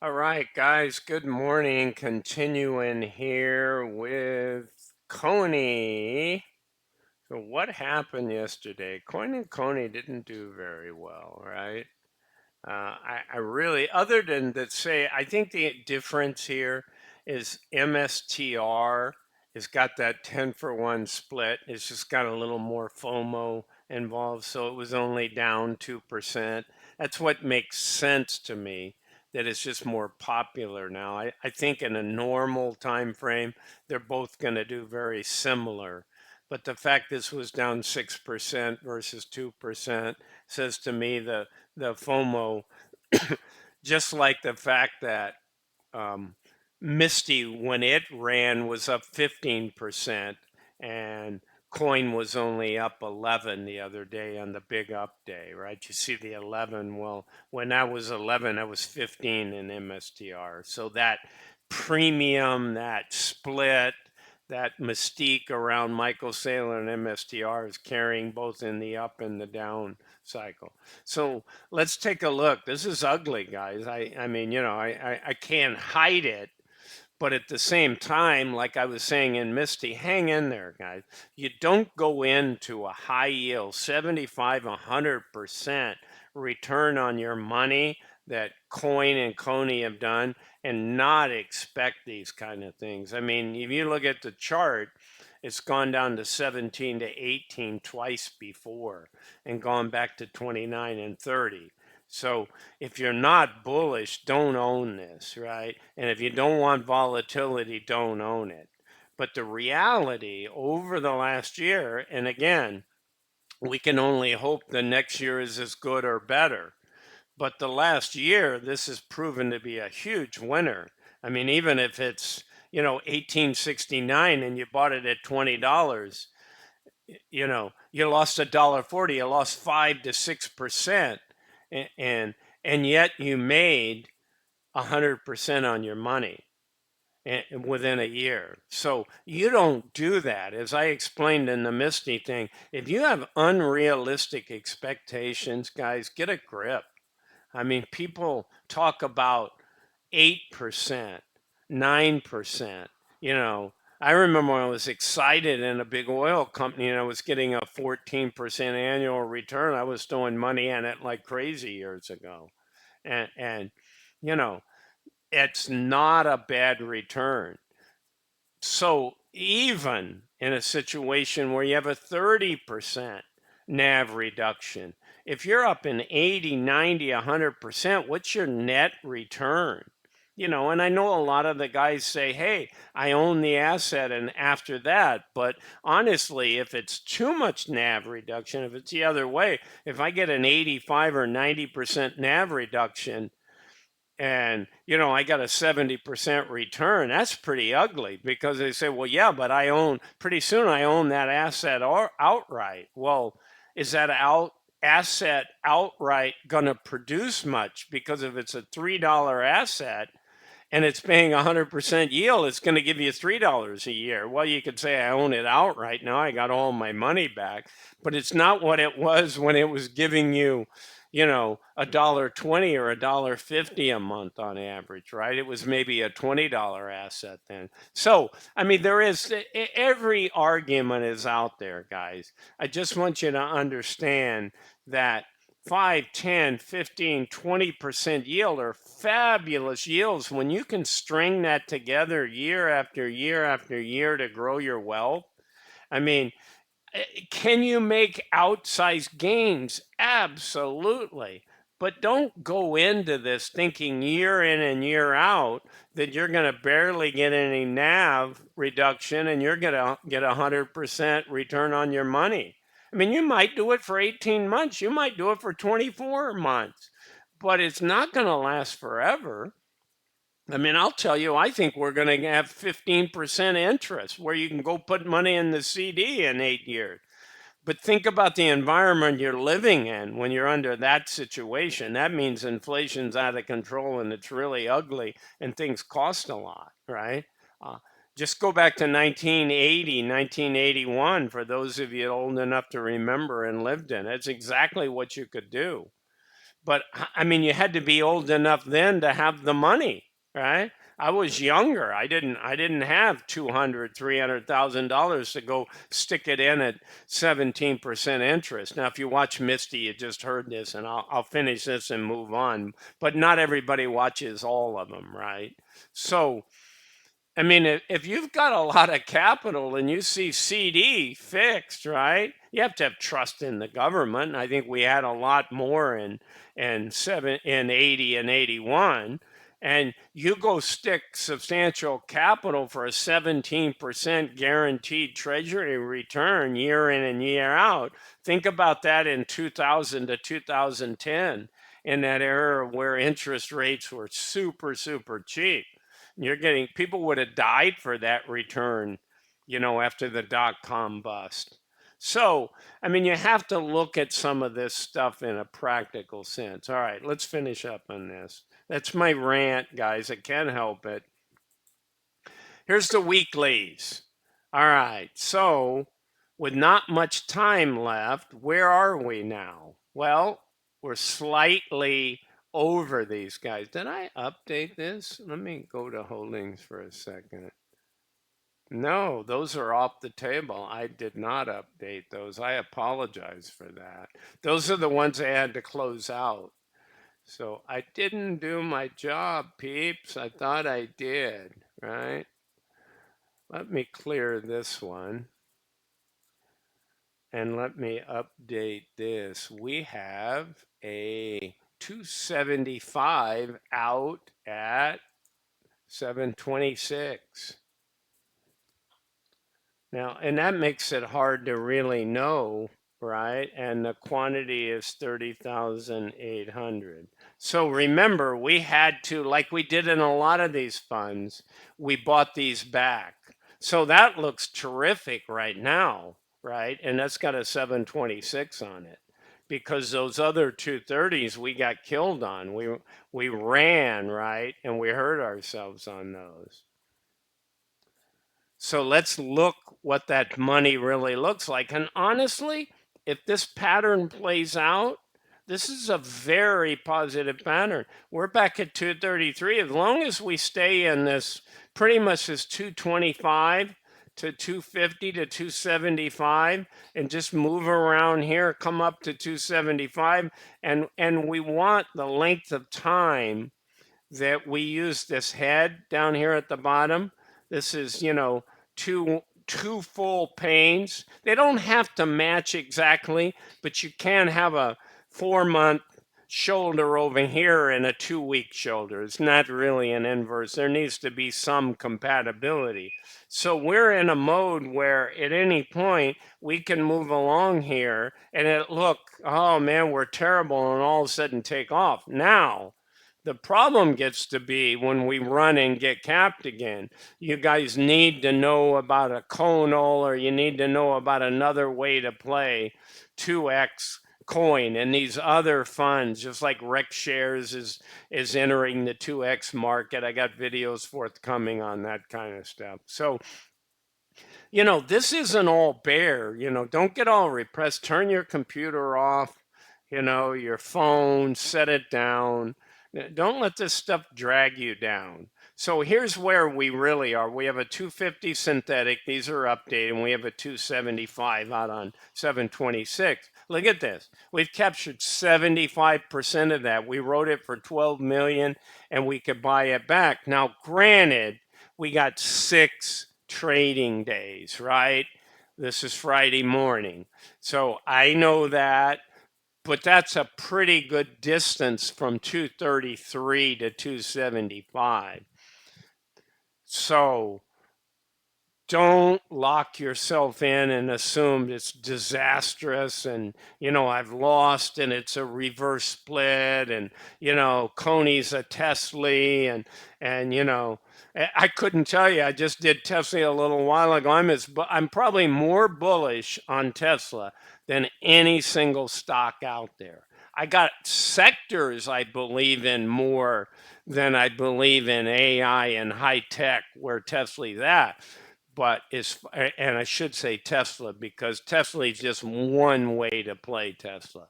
All right, guys, good morning. Continuing here with Coney. So, what happened yesterday? Coin and Coney didn't do very well, right? I really, other than that, say, I think the difference here is MSTR has got that 10 for 1 split. It's just got a little more FOMO involved. So it was only down 2%. That's what makes sense to me, that it's just more popular now. I think in a normal time frame, they're both going to do very similar. But the fact this was down 6% versus 2% says to me the FOMO, just like the fact that um, Misty, when it ran, was up 15%, and coin was only up 11 the other day on the big up day, right? You see the 11. Well, when that was 11, that was 15 in MSTR. So that premium, that split, that mystique around Michael Saylor and MSTR is carrying both in the up and the down cycle. So let's take a look. This is ugly, guys. I mean, I can't hide it. But at the same time, like I was saying in Misty, hang in there, guys. You don't go into a high yield, 75, 100% return on your money that Coin and Coney have done and not expect these kind of things. I mean, if you look at the chart, it's gone down to 17 to 18 twice before and gone back to 29 and 30. So if you're not bullish, don't own this, right? And if you don't want volatility, don't own it. But the reality over the last year, and again, we can only hope the next year is as good or better. But the last year, this has proven to be a huge winner. I mean, even if it's, 1869 and you bought it at $20, you lost $1.40, you lost 5 to 6%, and and yet you made 100% on your money within a year. So you don't do that. As I explained in the Misty thing, if you have unrealistic expectations, guys, get a grip. I mean, people talk about 8%, 9%. I remember when I was excited in a big oil company and I was getting a 14% annual return. I was throwing money in it like crazy years ago. And you know, it's not a bad return. So even in a situation where you have a 30% NAV reduction, if you're up in 80, 90, 100%, what's your net return? And I know a lot of the guys say, hey, I own the asset and after that. But honestly, if it's too much NAV reduction, if it's the other way, if I get an 85 or 90% NAV reduction, and I got a 70% return, that's pretty ugly, because they say, well, yeah, but pretty soon I own that asset or outright. Well, is that asset outright going to produce much? Because if it's a $3 asset and it's paying 100% yield, it's going to give you $3 a year. Well, you could say I own it outright. Now I got all my money back, but it's not what it was when it was giving you, $1.20 or $1.50 a month on average, right? It was maybe a $20 asset then. So, I mean, every argument is out there, guys. I just want you to understand that 5, 10, 15, 20% yield are fabulous yields when you can string that together year after year after year to grow your wealth. I mean, can you make outsized gains? Absolutely. But don't go into this thinking year in and year out that you're going to barely get any NAV reduction and you're going to get 100% return on your money. I mean, you might do it for 18 months, you might do it for 24 months, but it's not going to last forever. I mean, I'll tell you, I think we're going to have 15% interest where you can go put money in the CD in 8 years. But think about the environment you're living in when you're under that situation. That means inflation's out of control and it's really ugly and things cost a lot, right? Uh, just go back to 1980, 1981, for those of you old enough to remember and lived in. It's exactly what you could do. But I mean, you had to be old enough then to have the money, right? I was younger. I didn't have 200, $300,000 to go stick it in at 17% interest. Now, if you watch Misty, you just heard this, and I'll finish this and move on. But not everybody watches all of them, right? So I mean, if you've got a lot of capital and you see CD fixed, right? You have to have trust in the government. I think we had a lot more in 80 and 81. And you go stick substantial capital for a 17% guaranteed treasury return year in and year out. Think about that in 2000 to 2010, in that era where interest rates were super, super cheap. You're getting people would have died for that return, after the dot com bust. So, I mean, you have to look at some of this stuff in a practical sense. All right, let's finish up on this. That's my rant, guys. I can't help it. Here's the weeklies. All right, so with not much time left, where are we now? Well, we're slightly over these guys. Did I update this? Let me go to holdings for a second. No, those are off the table. I did not update those. I apologize for that. Those are the ones I had to close out. So I didn't do my job, peeps. I thought I did, right? Let me clear this one and let me update this. We have a 275 out at 726. Now, and that makes it hard to really know, right? And the quantity is 30,800. So remember, we had to, like we did in a lot of these funds, we bought these back. So that looks terrific right now, right? And that's got a 726 on it, because those other 230s we got killed on. We ran, right? And we hurt ourselves on those. So let's look what that money really looks like. And honestly, if this pattern plays out, this is a very positive pattern. We're back at 233. As long as we stay in this, pretty much this 225 to 250 to 275, and just move around here, come up to 275, and we want the length of time that we use this head down here at the bottom. This is, two full panes. They don't have to match exactly, but you can have a 4 month shoulder over here and a 2 week shoulder. It's not really an inverse. There needs to be some compatibility. So we're in a mode where at any point we can move along here and look, oh man, we're terrible, and all of a sudden take off. Now, the problem gets to be when we run and get capped again. You guys need to know about a conal, or you need to know about another way to play 2x coin and these other funds, just like Rec Shares is entering the 2x market. I got videos forthcoming on that kind of stuff. So this isn't all bear. Don't get all repressed. Turn your computer off, your phone, set it down. Don't let this stuff drag you down. So here's where we really are. We have a 250 synthetic. These are updated. And we have a 275 out on 726. Look at this. We've captured 75% of that. We wrote it for 12 million and we could buy it back. Now, granted, we got 6 trading days, right? This is Friday morning. So I know that, but that's a pretty good distance from 233 to 275. So don't lock yourself in and assume it's disastrous and I've lost and it's a reverse split, and Coney's a Tesla, and I couldn't tell you. I just did Tesla a little while ago. I'm probably more bullish on Tesla than any single stock out there. I got sectors I believe in more than I believe in AI and high tech, where Tesla's at. But and I should say Tesla, because Tesla is just one way to play Tesla.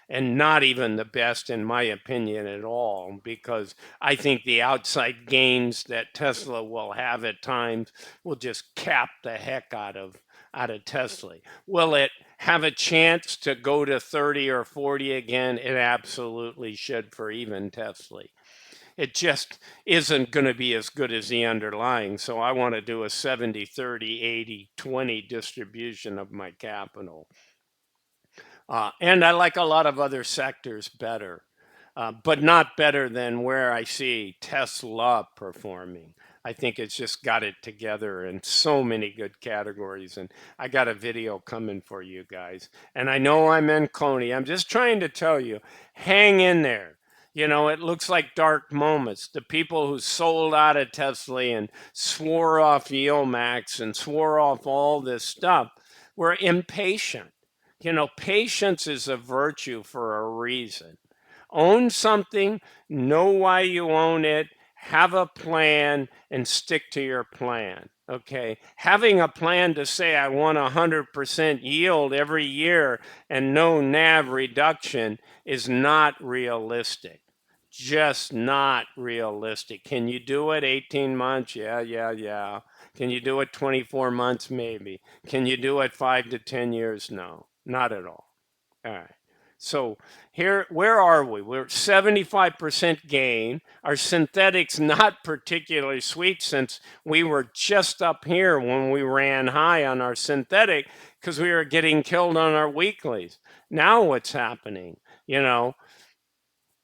and not even the best in my opinion at all, because I think the outside gains that Tesla will have at times will just cap the heck out of Tesla. Will it have a chance to go to 30 or 40 again? It absolutely should for even Tesla. It just isn't going to be as good as the underlying. So I want to do a 70, 30, 80, 20 distribution of my capital. And I like a lot of other sectors better, but not better than where I see Tesla performing. I think it's just got it together in so many good categories. And I got a video coming for you guys. And I know I'm in Coney. I'm just trying to tell you, hang in there. You know, it looks like dark moments. The people who sold out of Tesla and swore off Yieldmax and swore off all this stuff were impatient. You know, patience is a virtue for a reason. Own something, know why you own it, have a plan, and stick to your plan. Okay. Having a plan to say, I want 100% yield every year and no NAV reduction is not realistic. Just not realistic. Can you do it 18 months? Yeah, yeah, yeah. Can you do it 24 months? Maybe. Can you do it 5 to 10 years? No, not at all. All right. So here, where are we? We're 75% gain. Our synthetics not particularly sweet since we were just up here when we ran high on our synthetic because we were getting killed on our weeklies. Now what's happening? You know,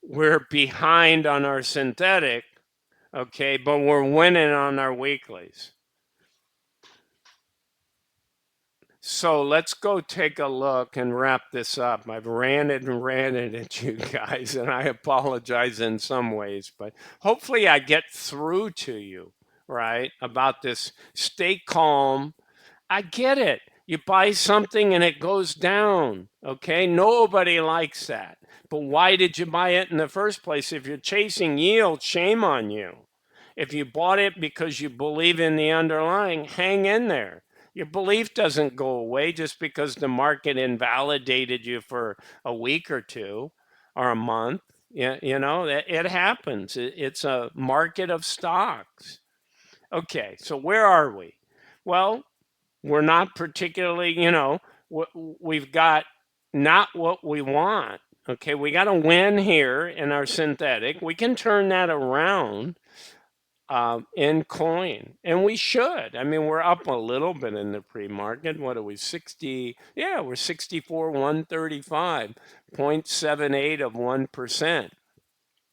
we're behind on our synthetic, okay, but we're winning on our weeklies. So let's go take a look and wrap this up. I've ranted and ranted at you guys, and I apologize in some ways, but hopefully I get through to you, right, about this. Stay calm. I get it. You buy something and it goes down. Okay. Nobody likes that. But why did you buy it in the first place? If you're chasing yield, shame on you. If you bought it because you believe in the underlying, hang in there. Your belief doesn't go away just because the market invalidated you for a week or two or a month. You know, it happens. It's a market of stocks. Okay. So where are we? Well, we're not particularly, we've got not what we want. Okay, we got to win here in our synthetic. We can turn that around in coin, and we should. I mean, we're up a little bit in the pre-market. What are we, 60? Yeah, we're 64, 135, 0.78 of 1%.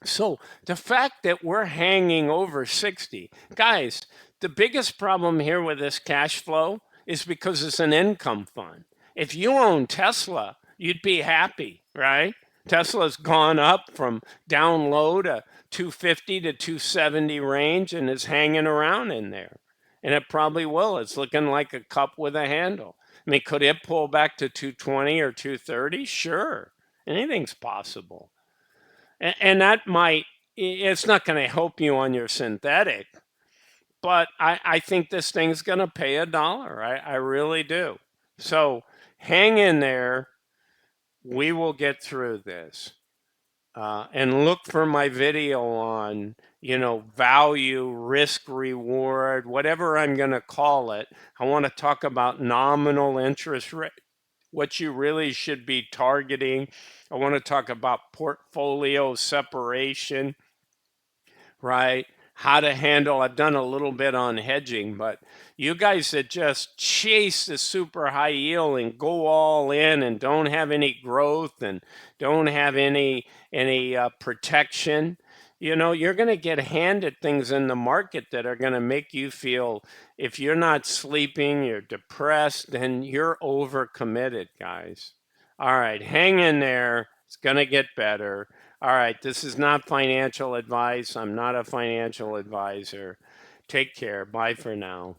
So the fact that we're hanging over 60, guys, the biggest problem here with this cash flow is because it's an income fund. If you own Tesla, you'd be happy, right? Tesla's gone up from down low to 250 to 270 range and is hanging around in there. And it probably will. It's looking like a cup with a handle. I mean, could it pull back to 220 or 230? Sure. Anything's possible. And that might, it's not going to help you on your synthetic, but I think this thing's going to pay $1. I really do. So hang in there. We will get through this. And look for my video on, value, risk, reward, whatever I'm going to call it. I want to talk about nominal interest rate, what you really should be targeting. I want to talk about portfolio separation, right? How to handle, I've done a little bit on hedging, but you guys that just chase the super high yield and go all in and don't have any growth and don't have any protection, you're going to get handed things in the market that are going to make you feel, if you're not sleeping, you're depressed, then you're overcommitted, guys. All right, hang in there. It's going to get better. All right, this is not financial advice. I'm not a financial advisor. Take care. Bye for now.